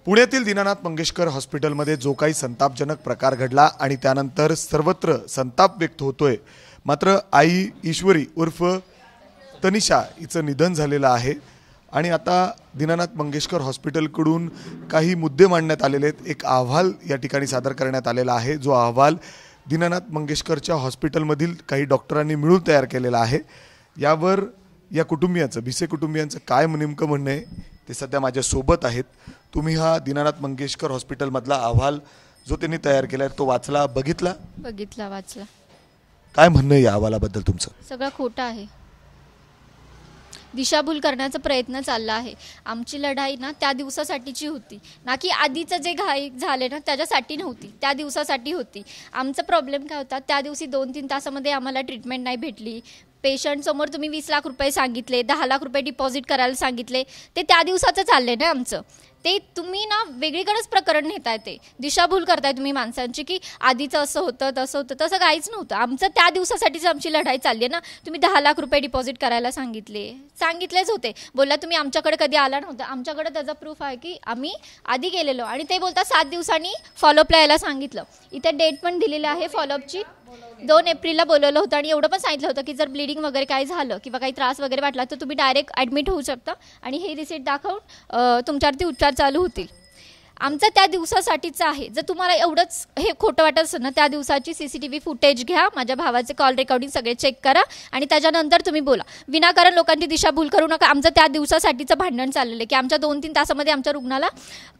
पुण्यातील दीनानाथ मंगेशकर हॉस्पिटलमध्ये जो काही संतापजनक प्रकार घडला आणि त्यानंतर सर्वत्र संताप व्यक्त होतोय। मात्र आई ईश्वरी उर्फ तनिषा हिचं निधन झालेलं आहे आणि आता दीनानाथ मंगेशकर हॉस्पिटलकडून काही मुद्दे मांडण्यात आलेले आहेत। एक अहवाल या ठिकाणी सादर करण्यात आलेला आहे, जो अहवाल दीनानाथ मंगेशकरच्या हॉस्पिटलमधील काही डॉक्टरांनी मिळून तयार केलेला आहे। यावर या कुटुंबियांचं, भिसे कुटुंबियांचं काय नेमकं म्हणणं आहे ते सध्या माझ्या सोबत आहेत। तुम्ही हा दीनानाथ मंगेशकर हॉस्पिटलमधला अहवाल जो त्यांनी तयार केला तो वाचला, बघितला? वाचला। काय म्हणणं आहे या अहवालाबद्दल तुमचं? सगळं खोटं आहे। दिशाभूल करण्याचा प्रयत्न चालला आहे। आमची लढाई ना त्या दिवसासाठीची होती, ना की आधीचं जे घाई झाले ना त्याच्यासाठी नव्हती, त्या दिवसासाठी होती। आमचा प्रॉब्लेम काय होता, त्या दिवशी 2-3 तासामध्ये आम्हाला ट्रीटमेंट नाही भेटली। पेशंट समोर तुम्ही 20 लाख रुपये सांगितले, 10 लाख रुपये डिपॉझिट करायला सांगितले, ते त्या दिवसाचं चाललंय ना आमचं। ते तुम्ही ना वेगळीकडेच प्रकरण नेताय, ते दिशाभूल करताय तुम्ही माणसांची की आधीचं असं होतं तसं होतं, तसं काहीच नव्हतं। आमचं त्या दिवसासाठीच आमची लढाई चालली आहे ना। तुम्ही 10 लाख रुपये डिपॉझिट करायला सांगितलेच होते, बोलला तुम्ही आमच्याकडे कधी आला नव्हता। आमच्याकडे त्याचा प्रूफ आहे की आम्ही आधी गेलेलो आणि ते बोलतात 7 दिवसांनी फॉलोअपला यायला सांगितलं। इथे डेट पण दिलेली आहे फॉलोअपची, 2 एप्रिलला बोलवलं होतं आणि एवढं पण सांगितलं होतं की जर ब्लिडिंग वगैरे काही झालं किंवा काही त्रास वगैरे वाटला तर तुम्ही डायरेक्ट ॲडमिट होऊ शकता आणि हे रिसिट दाखवून तुमच्यावरती उपचार चालू होतील। आमचं त्या दिवसासाठीचं आहे। जर तुम्हाला एवढंच हे खोटं वाटत असेल ना, त्या दिवसाची CCTV फुटेज घ्या, माझ्या भावाचे कॉल रेकॉर्डिंग सगळे चेक करा आणि त्याच्यानंतर तुम्ही बोला। विनाकारण लोकांची दिशाभूल करू नका। आमचं त्या दिवसासाठीचं भांडण चाललेलं आहे की आमच्या 2-3 तासामध्ये आमच्या रुग्णाला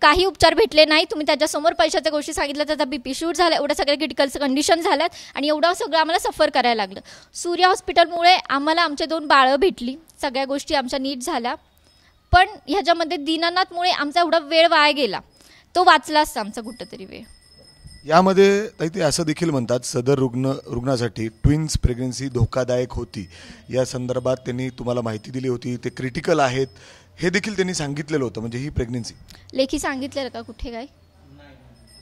काही उपचार भेटले नाही। तुम्ही त्याच्यासमोर पैशाच्या गोष्टी सांगितल्या, त्याचा BP शूट झाला, एवढ्या सगळ्या क्रिटिकल कंडिशन झाल्यात आणि एवढं सगळं आम्हाला सफर करायला लागलं। सूर्या हॉस्पिटलमुळे आम्हाला आमचे 2 बाळं भेटली, सगळ्या गोष्टी आमच्या नीट झाल्या, पण ह्याच्यामध्ये दीनानाथमुळे आमचा एवढा वेळ वाया गेला, तो वाचला असता आमचा कुठंतरी वेळ। यामध्ये ते असं देखील म्हणतात सदर रुग्णासाठी ट्विन्स प्रेग्नन्सी धोकादायक होती। या संदर्भात त्यांनी तुम्हाला माहिती दिली होती, ते क्रिटिकल आहेत हे देखील त्यांनी सांगितलेलं होतं। म्हणजे ही प्रेग्नन्सी लेखी सांगितलेलं का कुठे काय?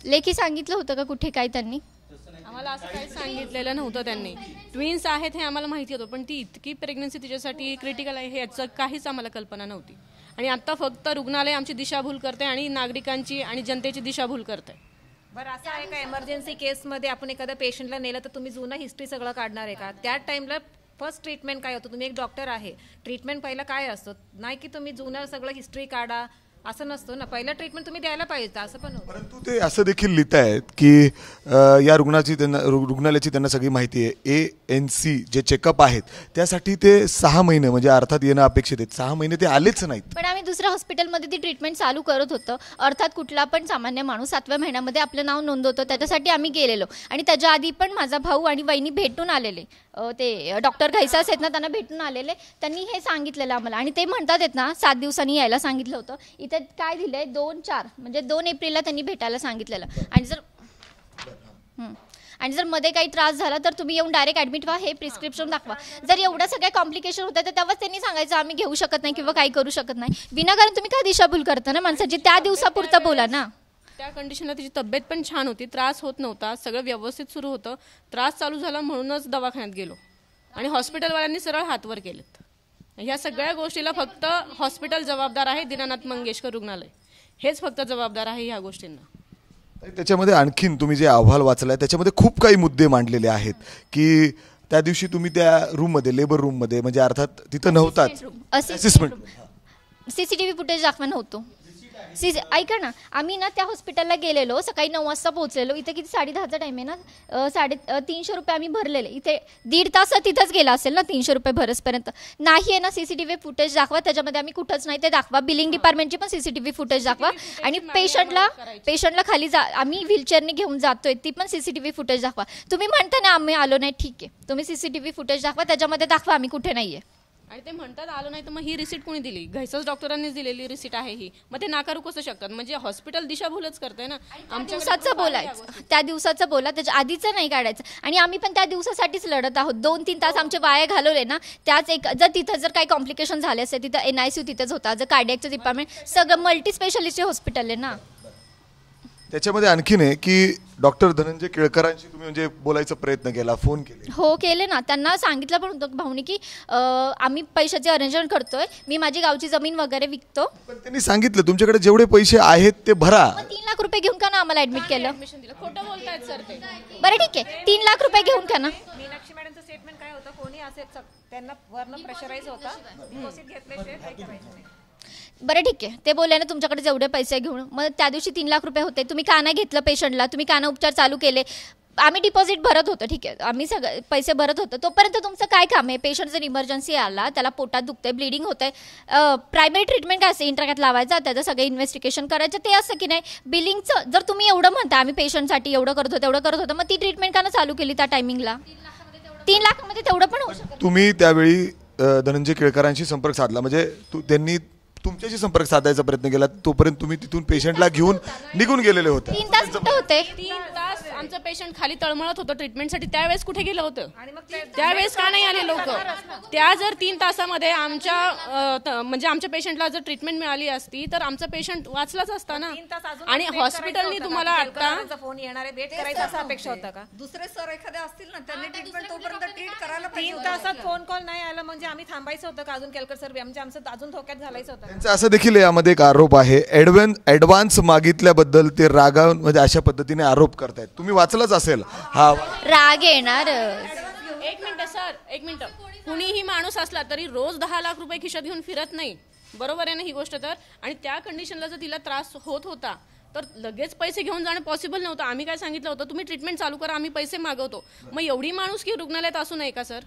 लेखी सांगितलं होतं का कुठे काय? त्यांनी आम्हाला असं काही सांगितलेलं नव्हतं। त्यांनी ट्विन्स आहेत हे आम्हाला माहिती होतं, पण ती इतकी प्रेग्नन्सी तिच्यासाठी क्रिटिकल आहे हे याचं काहीच आम्हाला कल्पना नव्हती। आणि आता फक्त रुग्णालय आमची दिशाभूल करते आणि नागरिकांची आणि जनतेची दिशाभूल करते। बरं, असं आहे का इमर्जन्सी केसमध्ये आपण एखाद्या पेशंटला नेलं तर तुम्ही जुनं हिस्ट्री सगळं काढणार आहे का? त्या टाइमला फर्स्ट ट्रीटमेंट काय होतं? तुम्ही एक डॉक्टर आहे, ट्रीटमेंट पहिलं काय असतं? नाही की तुम्ही जुनं सगळं हिस्ट्री काढा, असं नसतं ना। पहिलं ट्रीटमेंट तुम्ही द्यायला पाहिजे, असं पण होतं। परंतु ते असं देखील लिहित आहेत की या रुग्णालयाची त्यांना सगळी माहिती आहे। ANC जे चेकअप आहेत त्यासाठी ते 6 महिने म्हणजे अर्थात येणं अपेक्षित आहे, 6 महिने ते आलेच नाहीत। पण आम्ही दुसऱ्या हॉस्पिटलमध्ये ती ट्रीटमेंट चालू करत होतो। अर्थात कुठला पण सामान्य माणूस 7व्या महिन्यामध्ये आपलं नाव नोंदवतो, त्याच्यासाठी आम्ही गेलेलो आणि त्याच्या आधी पण माझा भाऊ आणि वहिनी भेटून आलेले, ते डॉक्टर घायसास आहेत ना, त्यांना भेटून आलेले। त्यांनी हे सांगितलेलं आम्हाला आणि ते म्हणतात आहेत ना 7 दिवसांनी यायला सांगितलं होतं। इथे काय दिलंय 2-4 म्हणजे 2 एप्रिलला त्यांनी भेटायला सांगितलेलं आणि जर मध्ये काही त्रास झाला तर तुम्ही येऊन डायरेक्ट ॲडमिट व्हा, हे प्रिस्क्रिप्शन दाखवा। जर एवढ्या सगळ्या कॉम्प्लिकेशन होतं तर तेव्हाच त्यांनी सांगायचं आम्ही घेऊ शकत नाही किंवा काही करू शकत नाही। विनाकारण तुम्ही काय दिशाभूल करता ना माणसाची? त्या दिवसापुरतं बोला ना। त्या कंडिशनला तिची तब्येत पण छान होती, त्रास होत नव्हता, सगळं व्यवस्थित सुरू होतं। त्रास चालू झाला म्हणूनच दवाखान्यात गेलो आणि हॉस्पिटलवाल्यांनी सरळ हातवर केलेत। ह्या सगळ्या गोष्टीला फक्त हॉस्पिटल जबाबदार आहे, दीनानाथ मंगेशकर रुग्णालय हेच फक्त जबाबदार आहे ह्या गोष्टींना। त्याच्यामध्ये आणखीन तुम्ही जे अहवाल वाचलाय त्याच्यामध्ये खूप काही मुद्दे मांडलेले आहेत की त्या दिवशी तुम्ही त्या रूममध्ये, लेबर रूममध्ये, म्हणजे अर्थात तिथं नव्हतात, असिस्टंट CCTV फुटेज दाखवा नव्हतो। ऐका ना, आम्ही ना त्या हॉस्पिटलला गेलेलो, सकाळी 9 वाजता पोहोचलेलो। इथे किती 10:30चा टाइम आहे ना, 350 रुपये आम्ही भरलेले। इथे 1.5 तास तिथंच गेला असेल ना 300 रुपये भरसपर्यंत। नाही आहे ना CCTV फुटेज दाखवा, त्याच्यामध्ये आम्ही कुठंच नाही ते दाखवा। बिलिंग डिपार्टमेंटची पण CCTV फुटेज दाखवा आणि पेशंटला खाली आम्ही व्हीलचेअरने घेऊन जातोय ती पण CCTV फुटेज दाखवा। तुम्ही म्हणता ना आम्ही आलो नाही, ठीक आहे, तुम्ही CCTV फुटेज दाखवा, त्याच्यामध्ये दाखवा आम्ही कुठे नाहीये। आणि ते म्हणतात आलो नाही तर मग ही रिसीट कोणी दिली? घायसास डॉक्टरांनीच दिलेली रिसीट आहे ही, मग ते नाकारू कसं शकतात? म्हणजे हॉस्पिटल दिशाभूलच करतंय ना। आमच्या दिवसाचं बोलायचं, त्या दिवसाचं बोला, त्याच्या आधीचं नाही काढायचं। आणि आम्ही पण त्या दिवसासाठीच लढत आहोत। 2-3 तास आमचे वाया घालवले ना, त्याच तिथं जर काही कॉम्प्लिकेशन झाले असते, तिथं NICU तिथंच होता, जर कार्डियकचं डिपार्टमेंट, सगळं मल्टी स्पेशालिस्ट हॉस्पिटल आहे ना। त्याच्यामध्ये आणखीन आहे की डॉक्टर धनंजय केळकरांशी तुम्ही म्हणजे बोलायचा प्रयत्न केला, फोन केले? हो केले ना, त्यांना सांगितलं पण होतं भाऊनी की आम्ही पैशाचे अरेंजमेंट करतोय, मी माझी गावची जमीन वगैरे विकतो. पण त्यांनी सांगितलं तुमच्याकडे जेवढे पैसे आहेत ते भरा. मग 3 लाख रुपये घेऊन का ना आम्हाला ऍडमिट केलं? ऍडमिशन दिलं. खोटं बोलतायत सर ते. बरं ठीक आहे, 3 लाख रुपये घेऊन का ना. मीनाक्षी मॅडमचं स्टेटमेंट काय होतं, कोणी असे त्यांना वरनं प्रेशराईज होता, डिपॉझिट घेतल्याशिवाय काही करायचं नाही. बरं ठीक आहे, ते बोलले ना तुमच्याकडे जेवढे पैसे घेऊन, मग त्या दिवशी 3 लाख रुपये होते, तुम्ही का नाही घेतलं पेशंटला, तुम्ही का नाही उपचार चालू केले? आम्ही डिपॉझिट भरत होतो, ठीक आहे, आम्ही सगळे पैसे भरत होतो, तोपर्यंत तुमचं काय काम आहे? पेशंट जर इमर्जन्सी आला, त्याला पोटात दुखतंय, ब्लिडिंग होतंय, प्रायमरी ट्रीटमेंट काय असते? इंट्राकॅथ लावायचा, त्याचं सगळं इन्व्हेस्टिगेशन करायचं, ते असं की नाही. बिलिंगचं जर तुम्ही एवढं म्हणता आम्ही पेशंटसाठी एवढं करत होतो, एवढं करत होतं, मग ती ट्रीटमेंट का ना चालू केली त्या टायमिंगला? 3 लाखामध्ये तेवढं पण होऊ शकतं. तुम्ही त्यावेळी धनंजय केळकरांशी संपर्क साधला, म्हणजे त्यांनी तुमच्याशी संपर्क साधायचा प्रयत्न केला, तोपर्यंत तुम्ही तिथून पेशंटला घेऊन निघून गेलेले होते. 3 तास कुठे होते? 3 तास आमचं पेशंट खाली तळमळत होतं ट्रीटमेंटसाठी. त्यावेळेस कुठे गेलं होतं? त्यावेळेस का नाही आले लोक? त्या जर 3 तासामध्ये म्हणजे आमच्या पेशंटला जर ट्रीटमेंट मिळाली असती तर आमचा पेशंट वाचलाच असता ना. आणि हॉस्पिटलनी तुम्हाला आता फोन येणार आहे, वेट करायचा असं अपेक्षा होता का? दुसरे सर एखादे असतील ना, त्यांनी ट्रीटमेंट तोपर्यंत ट्रीट करायला पाहिजे. 3 तासात फोन कॉल नाही आला म्हणजे आम्ही थांबायचं होतं का? अजून केळकर सर म्हणजे आमचं अजून धोक्यात घालायचं होतं. त्यांचा असं देखील यामध्ये एक आरोप आहे, ऍडव्हान्स मागितल्याबद्दल ते रागावून म्हणजे अशा पद्धतीने आरोप करतायत. तुम्ही वाचलंच असेल हा. राग येणार. एक मिनिट सर, एक मिनिट. कुणीही माणूस असला तरी रोज 10 लाख रुपये खिशात घेऊन फिरत नाही, बरोबर आहे ना ही गोष्ट? तर आणि त्या कंडिशनला जर तिला त्रास होत होता तर लगेच पैसे घेऊन जाणं पॉसिबल नव्हतं. आम्ही काय सांगितलं होतं, तुम्ही ट्रीटमेंट चालू करा, आम्ही पैसे मागवतो. मग एवढी माणूस की रुग्णालयात असू नये का सर?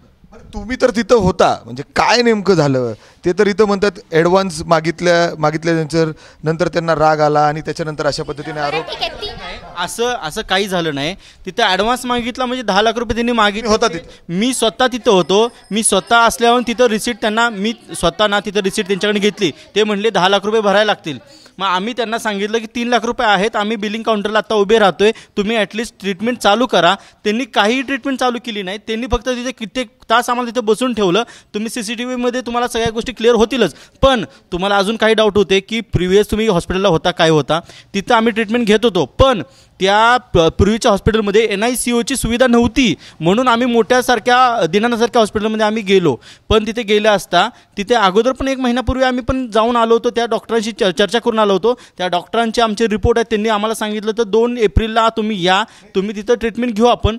तुम्ही तर तिथं होता, म्हणजे काय नेमकं झालं ते तर इथं म्हणतात ऍडव्हान्स मागितल्यानंतर नंतर त्यांना राग आला आणि त्याच्यानंतर अशा पद्धतीने आरोप. ठीक आहे, असं काही झालं नाही. तिथे ॲडव्हान्स मागितला म्हणजे 10 लाख रुपये त्यांनी मागितले होता तिथे. मी स्वतः तिथं होतो. मी स्वतः असल्यावर तिथं रिसीट त्यांना मी स्वतः ना तिथं रिसीट त्यांच्याकडे घेतली. ते म्हणले 10 लाख रुपये भरायला लागतील. मग आम्ही त्यांना सांगितलं की 3 लाख रुपये आहेत, आम्ही बिलिंग काउंटरला आता उभे राहतोय, तुम्ही ॲटलिस्ट ट्रीटमेंट चालू करा. त्यांनी काहीही ट्रीटमेंट चालू केली नाही. त्यांनी फक्त तिथे कित्येक तास आम्हाला तिथे बसून ठेवलं. तुम्ही CCTVमध्ये तुम्हाला सगळ्या गोष्टी क्लिअर होतीलच. पण तुम्हाला अजून काही डाऊट होते की प्रिव्हियस तुम्ही हॉस्पिटलला होता, काय होता, तिथं आम्ही ट्रीटमेंट घेत होतो. पण त्या पूर्वीच्या हॉस्पिटलमध्ये NICOची सुविधा नव्हती, म्हणून आम्ही मोठ्यासारख्या दिनानासारख्या हॉस्पिटलमध्ये आम्ही गेलो. पण तिथे गेले असता तिथे अगोदर पण 1 महिन्यापूर्वी आम्ही पण जाऊन आलो होतो, त्या डॉक्टरांशी चर्चा करून आलो होतो. त्या डॉक्टरांचे आमचे रिपोर्ट आहेत, त्यांनी आम्हाला सांगितलं तर 2 एप्रिलला तुम्ही या, तुम्ही तिथं ट्रीटमेंट घेऊ आपण.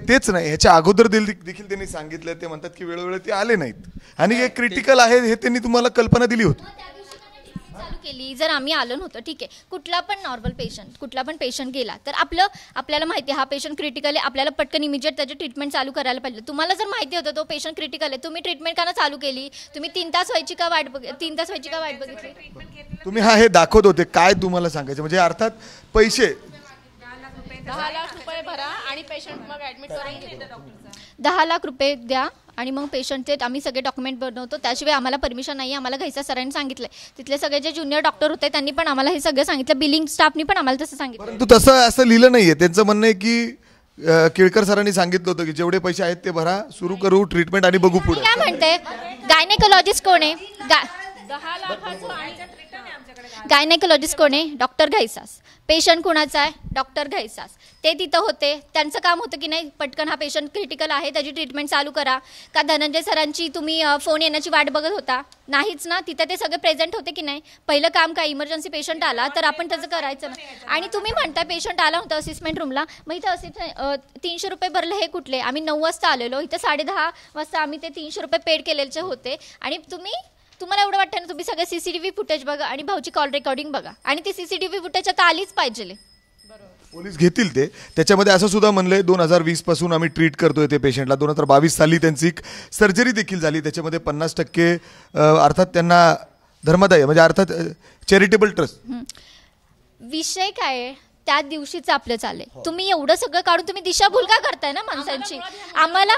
तेच नाही, ह्याच्या अगोदर देखील त्यांनी सांगितलं. ते म्हणतात की वेळोवेळी ते आले नाहीत आणि हे क्रिटिकल आहे हे त्यांनी तुम्हाला कल्पना दिली होती. चालू केली जर आम्ही आलो नव्हतो, ठीक आहे, कुठला पण पेशंट गेला तर आपल्याला माहिती आहे हा पेशंट क्रिटिकल आहे, आपल्याला पटकन इमिजिएट त्याची ट्रीटमेंट चालू करायला पाहिजे. तुम्हाला जर माहिती होतं तो पेशंट क्रिटिकल आहे, तुम्ही ट्रीटमेंट का चालू केली? तुम्ही 3 तास व्हायची का वाट बघितली? तुम्ही हे दाखवत होते, काय तुम्हाला सांगायचं म्हणजे अर्थात पैसे 10 लाख रुपये भरा आणि पेशंट मग ऍडमिट करून घेतो. 10 लाख रुपये द्या आणि मग पेशंटचे आम्ही सगळे डॉक्युमेंट बनवतो. त्याशिवाय आम्हाला परमिशन नाही. आम्हाला घ्यायचा सरांनी सांगितलंय. तिथले सगळे जे ज्युनियर डॉक्टर होते त्यांनी पण आम्हाला हे सगळं सांगितलं. बिलिंग स्टाफनी पण आम्हाला तसं सांगितलं. परंतु तसं असं लिहिलं नाहीये. त्यांचं म्हणणं आहे की केळकर सरांनी सांगितलं होतं की जेवढे पैसे आहेत ते भरा, सुरू करू ट्रीटमेंट आणि बघू पुढे. काय म्हणते गायनेकोलॉजिस्ट कोण आहे? 10 लाखाचं गायनेकोलॉजिस्ट कोण आहे? डॉक्टर घाईसास. पेशंट कुणाचा आहे? डॉक्टर घाईसास. ते तिथं होते. त्यांचं काम होतं की नाही पटकन हा पेशंट क्रिटिकल आहे त्याची ट्रीटमेंट चालू करा. का धनंजय सरांची तुम्ही फोन येण्याची वाट बघत होता? नाहीच ना. तिथं ते सगळे प्रेझेंट होते की नाही? पहिलं काम काय, इमर्जन्सी पेशंट आला तर आपण त्याचं करायचं ना. आणि तुम्ही म्हणता पेशंट आला होता असिस्टमेंट रूमला, मग इथं 300 रुपये भरले हे कुठले? आम्ही 9 वाजता आलेलो, इथं 10:30 वाजता आम्ही ते 300 रुपये पेड केलेले होते. आणि तुम्हाला एवढं वाटतं ना, तुम्ही सगळे CCTV फुटेज बघा आणि भाऊची कॉल रेकॉर्डिंग बघा. आणि ती CCTV फुटेज आता आलीच पाहिजे. पोलीस घेतील ते. त्याच्यामध्ये असं सुद्धा म्हणलंय 2020 पासून आम्ही ट्रीट करतोय ते पेशंटला. 2022 साली त्यांची एक सर्जरी देखील झाली. त्याच्यामध्ये 50% अर्थात त्यांना धर्मदाय म्हणजे अर्थात चॅरिटेबल ट्रस्ट. विषय काय आहे, त्या दिवशीच आपलं चाललंय. तुम्ही एवढं सगळं काढून तुम्ही दिशाभूल का करताय ना माणसांची? आम्हाला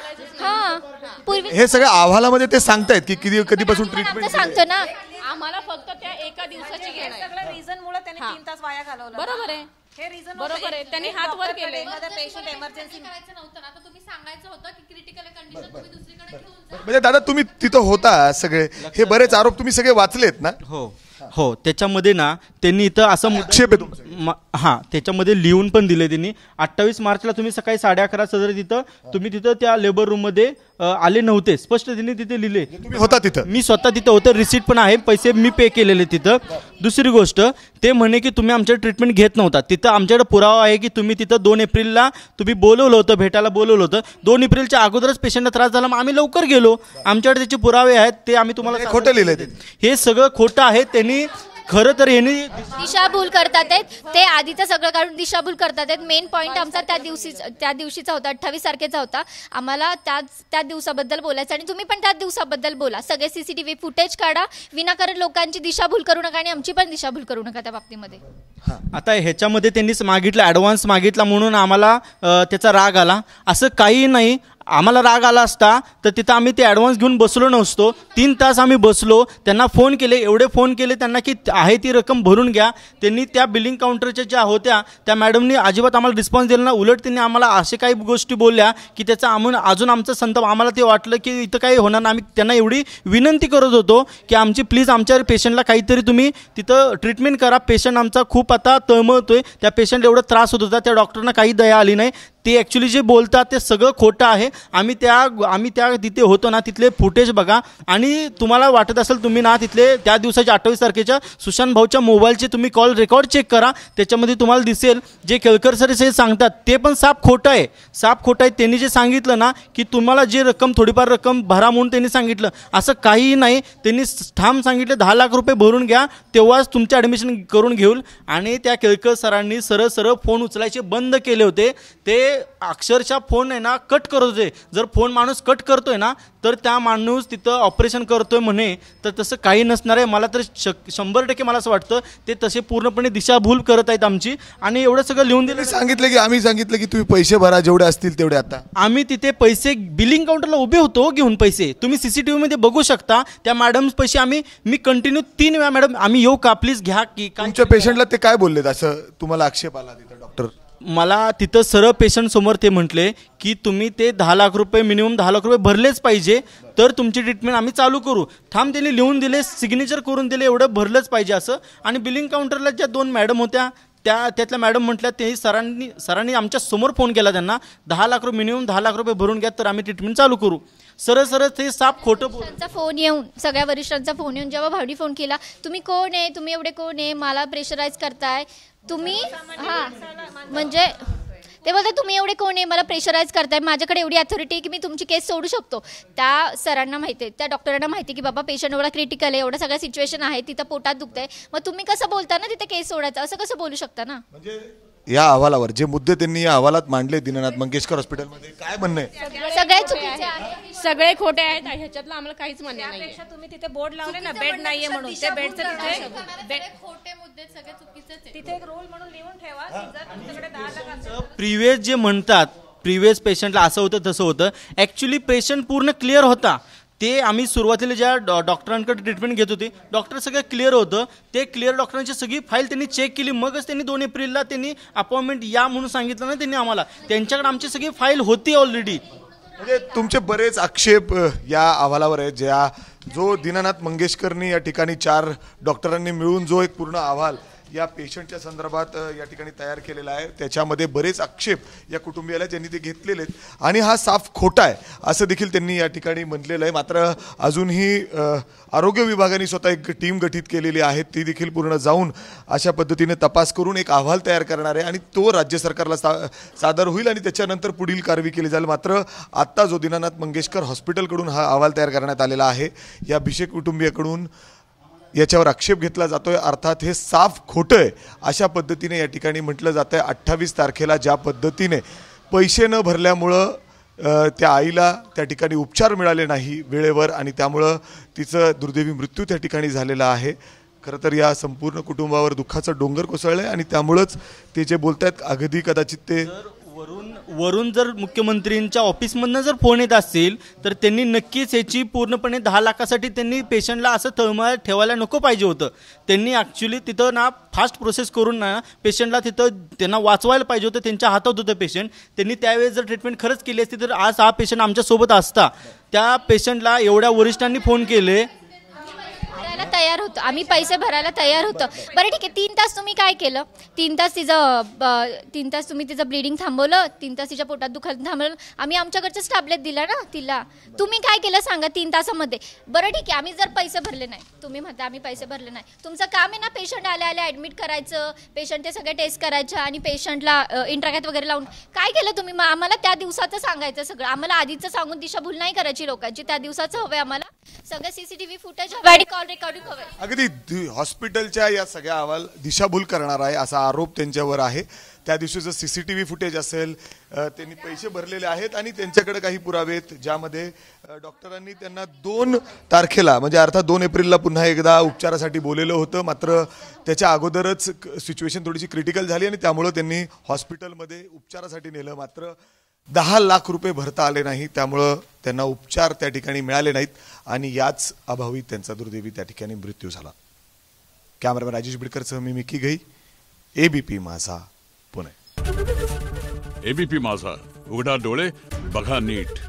पूर्वी हे सगळं अहवालामध्ये ते सांगतायत की कधीपासून ट्रीटमेंट सांगतो ना. आम्हाला फक्त त्या एका दिवसाची घेणं आहे. सगळं रिझन मुळे त्यांनी 3 तास वाया घालवलं. बरोबर आहे, हे रिझन बरोबर आहे. त्यांनी हात वर केले. पेशंट इमर्जन्सी करायचं नव्हतं ना, तर तुम्ही सांगायचं होतं की क्रिटिकल कंडिशन तुम्ही दुसरीकडे घेऊन जा. म्हणजे दादा तुम्ही तिथं होता सगळे, हे बरेच आरोप तुम्ही सगळे वाचलेत ना? हो. हो त्याच्यामध्ये ना त्यांनी इथं असं आक्षेप आहे तुमचा? हां त्याच्यामध्ये लिहून पण दिले त्यांनी. 28 मार्चला तुम्ही सकाळी 11:30 सदर तिथं तुम्ही तिथं त्या लेबर रूममध्ये आले नव्हते, स्पष्ट त्यांनी तिथे लिहिले. तुम्ही होता तिथं? मी स्वतः तिथं होतं, रिसीट पण आहे, पैसे मी पे केलेले तिथं. दुसरी गोष्ट ते म्हणे की तुम्ही आमच्या ट्रीटमेंट घेत नव्हता. तिथं आमच्याकडे पुरावा आहे की तुम्ही तिथं 2 एप्रिलला तुम्ही बोलवलं होतं, भेटायला बोलवलं होतं. 2 एप्रिलच्या अगोदरच पेशंटला त्रास झाला, मग आम्ही लवकर गेलो. आमच्याकडे त्याचे पुरावे आहेत, ते आम्ही तुम्हाला खोटं लिहिलंय. हे सगळं खोटं आहे. त्यांनी खरं तर यांनी दिशाभूल करतात आहेत, ते आधीचं सगळं काढून दिशाभूल करतात आहेत. मेन पॉईंट आमचा त्या दिवशीचा होता, 28 तारखेचा होता. आम्हाला त्या दिवसाबद्दल बोलायचं आणि तुम्ही पण त्या दिवसाबद्दल बोला. सगळे CCTV फुटेज काढा, विनाकारण लोकांची दिशाभूल करू नका आणि आमची पण दिशाभूल करू नका त्या बाबतीमध्ये. आता ह्याच्यामध्ये त्यांनीच मागितलं, ॲडव्हान्स मागितला म्हणून आम्हाला त्याचा राग आला. असं काही नाही. आम्हाला राग आला असता तर तिथं आम्ही ते ॲडव्हान्स घेऊन बसलो नसतो. 3 तास आम्ही बसलो, त्यांना फोन केले, एवढे फोन केले त्यांना की आहे ती रक्कम भरून घ्या. त्यांनी त्या बिलिंग काउंटरच्या ज्या होत्या त्या मॅडमनी अजिबात आम्हाला रिस्पॉन्स दिला ना. उलट त्यांनी आम्हाला असे काही गोष्टी बोलल्या की त्याचा अजून आमचं संताप. आम्हाला ते वाटलं की इथं काही होणार नाही. आम्ही त्यांना एवढी विनंती करत होतो की आमची प्लीज आमच्या पेशंटला काहीतरी तुम्ही तिथं ट्रीटमेंट करा. पेशंट आमचा खूप आता तळमळतोय. त्या पेशंटला एवढा त्रास होत होता, त्या डॉक्टरना काही दया आली नाही. ते ॲक्च्युली जे बोलतात ते सगळं खोटं आहे. आम्ही त्या तिथे होतो ना, तिथले फुटेज बघा आणि तुम्हाला वाटत असेल तुम्ही ना तिथले त्या दिवसाच्या 28 तारखेच्या सुशांत भाऊच्या मोबाईलचे तुम्ही कॉल रेकॉर्ड चेक करा. त्याच्यामध्ये तुम्हाला दिसेल जे केळकर सर हे सांगतात ते पण साफ खोटं आहे. साफ खोटं आहे. त्यांनी जे सांगितलं ना की तुम्हाला जे रक्कम थोडीफार रक्कम भरा म्हणून त्यांनी सांगितलं, असं काहीही नाही. त्यांनी ठाम सांगितलं 10 लाख रुपये भरून घ्या, तेव्हाच तुमचं ॲडमिशन करून घेऊ. आणि त्या केळकर सरांनी सरळ सरळ फोन उचलायचे बंद केले होते. ते अक्षरशः फोन आहे ना कट करत होते. जर फोन माणूस कट करतोय ना तर त्या माणूस तिथं ऑपरेशन करतोय म्हणे, तर तसं काही नसणार आहे. मला तर 100% मला असं वाटतं ते तसे पूर्णपणे दिशाभूल करत आहेत आमची. आणि एवढं सगळं लिहून दिलं. आम्ही सांगितलं की तुम्ही पैसे भरा जेवढे असतील तेवढे. आता आम्ही तिथे पैसे बिलिंग काउंटरला उभे होतो घेऊन पैसे. तुम्ही CCTV मध्ये बघू शकता. त्या मॅडम पैसे मी कंटिन्यू 3 वेळा मॅडम आम्ही येऊ का प्लीज घ्या की. तुमच्या पेशंटला ते काय बोललेत असं तुम्हाला आक्षेप आला तिथं डॉक्टर? मला तिथं सरळ पेशंट समोर ते म्हटले की तुम्ही ते 10 लाख रुपये मिनिमम 10 लाख रुपये भरलेच पाहिजे तर तुमची ट्रीटमेंट आम्ही चालू करू. ठाम त्यांनी लिहून दिले, सिग्नेचर करून दिले, एवढं भरलंच पाहिजे असं. आणि बिलिंग काउंटरला ज्या 2 मॅडम होत्या त्यातल्या मॅडम म्हटल्या ते सरांनी आमच्या समोर फोन केला त्यांना 10 लाख रुपये मिनिमम 10 लाख रुपये भरून घ्या तर आम्ही ट्रीटमेंट चालू करू. सरळ ते साफ खोटं त्यांचा फोन येऊन, सगळ्या वरिष्ठांचा फोन येऊन जेव्हा भावडी फोन केला, तुम्ही कोण आहे, तुम्ही एवढे कोण आहे, मला प्रेशराईज करताय तुम्ही. म्हणजे ते बोलतात तुम्ही एवढे कोण आहे, मला प्रेशराईज करताय, माझ्याकडे एवढी अथॉरिटी आहे की मी तुमची केस सोडू शकतो. त्या सरांना माहिती आहे, त्या डॉक्टरांना माहिती आहे की बाबा पेशंट एवढा क्रिटिकल आहे, एवढं सगळं सिच्युएशन आहे, तिथं पोटात दुखतंय, मग तुम्ही कसं बोलता ना तिथे केस सोडायचं, असं कसं बोलू शकता ना. म्हणजे या अहवालावर जे मुद्दे त्यांनी या अहवालात मांडले दीनानाथ मंगेशकर हॉस्पिटलमध्ये, काय म्हणणं आहे? सगळे चुकीचे आहे, सगळे खोटे आहेत. ह्याच्यातलं आम्हाला काहीच मान्य नाही. त्यापेक्षा तुम्ही तिथे बोर्ड लावले ना बेड नाहीये म्हणून, ते बेडचं तिथे खोटे मुद्दे सगळे चुकीचेच आहे. तिथे एक रोल म्हणून लिहून ठेवा की जर तुमच्याकडे 10 लाख असेल. प्रिव्हियस जे म्हणतात प्रिव्हियस पेशंटला असं होतं तसं होतं. ॲक्च्युली पेशंट पूर्ण क्लिअर होता. ते आम्ही सुरुवातीला ज्या डॉक्टरांकडे ट्रीटमेंट घेत होते डॉक्टर सगळं क्लिअर होतं. ते क्लिअर डॉक्टरांची सगळी फाईल त्यांनी चेक केली, मगच त्यांनी 2 एप्रिलला त्यांनी अपॉइंटमेंट या म्हणून सांगितलं ना त्यांनी आम्हाला. त्यांच्याकडे आमची सगळी फाईल होती ऑलरेडी. म्हणजे तुमचे बरेच आक्षेप या अहवालावर आहेत. जो दीनानाथ मंगेशकरनी या ठिकाणी 4 डॉक्टरांनी मिळून जो एक पूर्ण अहवाल या पेशंटच्या संदर्भात या ठिकाणी तयार केलेला आहे, त्याच्यामध्ये बरेच आक्षेप या कुटुंबियाला ज्यांनी ते घेतलेले आहेत आणि हा साफ खोटा आहे असं देखील त्यांनी या ठिकाणी म्हटलेलं आहे. मात्र अजूनही आरोग्य विभागाने स्वतः एक टीम गठीत केलेली आहे, ती देखील पूर्ण जाऊन अशा पद्धतीने तपास करून एक अहवाल तयार करणार आहे आणि तो राज्य सरकारला सादर होईल आणि त्याच्यानंतर पुढील कारवाई केली जाईल. मात्र आत्ता जो दीनानाथ मंगेशकर हॉस्पिटलकडून हा अहवाल तयार करण्यात आलेला आहे, या भिषेक कुटुंबियाकडून याच्यावर आक्षेप घेतला जातोय. अर्थात हे साफ खोटं आहे अशा पद्धतीने या ठिकाणी म्हटलं जातं आहे. 28 तारखेला ज्या पद्धतीने पैसे न भरल्यामुळं त्या आईला त्या ठिकाणी उपचार मिळाले नाही वेळेवर आणि त्यामुळं तिचं दुर्दैवी मृत्यू त्या ठिकाणी झालेला आहे. खरं तर या संपूर्ण कुटुंबावर दुःखाचं डोंगर कोसळलं आहे आणि त्यामुळंच ते जे बोलत आहेत अगदी कदाचित ते वरून जर मुख्यमंत्र्यांच्या ऑफिसमधनं जर फोन येत असतील तर त्यांनी नक्कीच याची पूर्णपणे 10 लाखासाठी त्यांनी पेशंटला असं तळमळ ठेवायला नको पाहिजे होतं. त्यांनी ॲक्च्युली तिथं ना फास्ट प्रोसेस करून ना पेशंटला तिथं त्यांना वाचवायला पाहिजे होतं. त्यांच्या हातात होतं पेशंट. त्यांनी त्यावेळेस जर ट्रीटमेंट खरंच केली असती तर आज हा पेशंट आमच्यासोबत असता. त्या पेशंटला एवढ्या वरिष्ठांनी फोन केले. भरायला तयार होतो, आम्ही पैसे भरायला तयार होतो. बरं ठीक आहे, 3 तास तुम्ही काय केलं? 3 तास तुम्ही तिचं ब्लिडिंग थांबवलं, 3 तास तिच्या पोटात दुखायला थांबवलं. आम्ही आमच्याकडचंच टॅबलेट दिला ना तिला. तुम्ही काय केलं सांगा 3 तासामध्ये? बरं ठीक आहे, आम्ही जर पैसे भरले नाही, तुम्ही म्हणता आम्ही पैसे भरले नाही, तुमचं काम आहे ना पेशंट आले ॲडमिट करायचं, पेशंटचे सगळे टेस्ट करायचं आणि पेशंटला इंट्राकॅथ वगैरे लावून. काय केलं तुम्ही? मग आम्हाला त्या दिवसाचं सांगायचं सगळं, आम्हाला आधीचं सांगून दिशाभूल नाही करायची लोकांची. त्या दिवसाचं हवंय आम्हाला, सगळं CCTV फुटेज हवं आणि कॉल रेकॉर्डिंग हवंय. अगदी हॉस्पिटलच्या या सगळ्या अहवाल दिशाभूल करणार आहे असा आरोप त्यांच्यावर आहे. त्या दिवशीचं CCTV फुटेज असेल, त्यांनी पैसे भरलेले आहेत आणि त्यांच्याकडे काही पुरावे आहेत ज्यामध्ये डॉक्टरांनी त्यांना 2 तारखेला म्हणजे अर्थात 2 एप्रिलला पुन्हा एकदा उपचारासाठी बोललेलं होतं. मात्र त्याच्या अगोदरच सिच्युएशन थोडीशी क्रिटिकल झाली आणि त्यामुळं त्यांनी हॉस्पिटलमध्ये उपचारासाठी नेलं. मात्र 10 लाख रुपये भरता आले नाही, त्यामुळं त्यांना उपचार त्या ठिकाणी मिळाले नाहीत आणि याच अभावी त्यांचा दुर्दैवी त्या ठिकाणी मृत्यू झाला. कॅमेरामॅन राजेश बिडकरसह मी मिकी घई, ABP माझा, पुणे. ABP माझा, उघडा डोळे बघा नीट.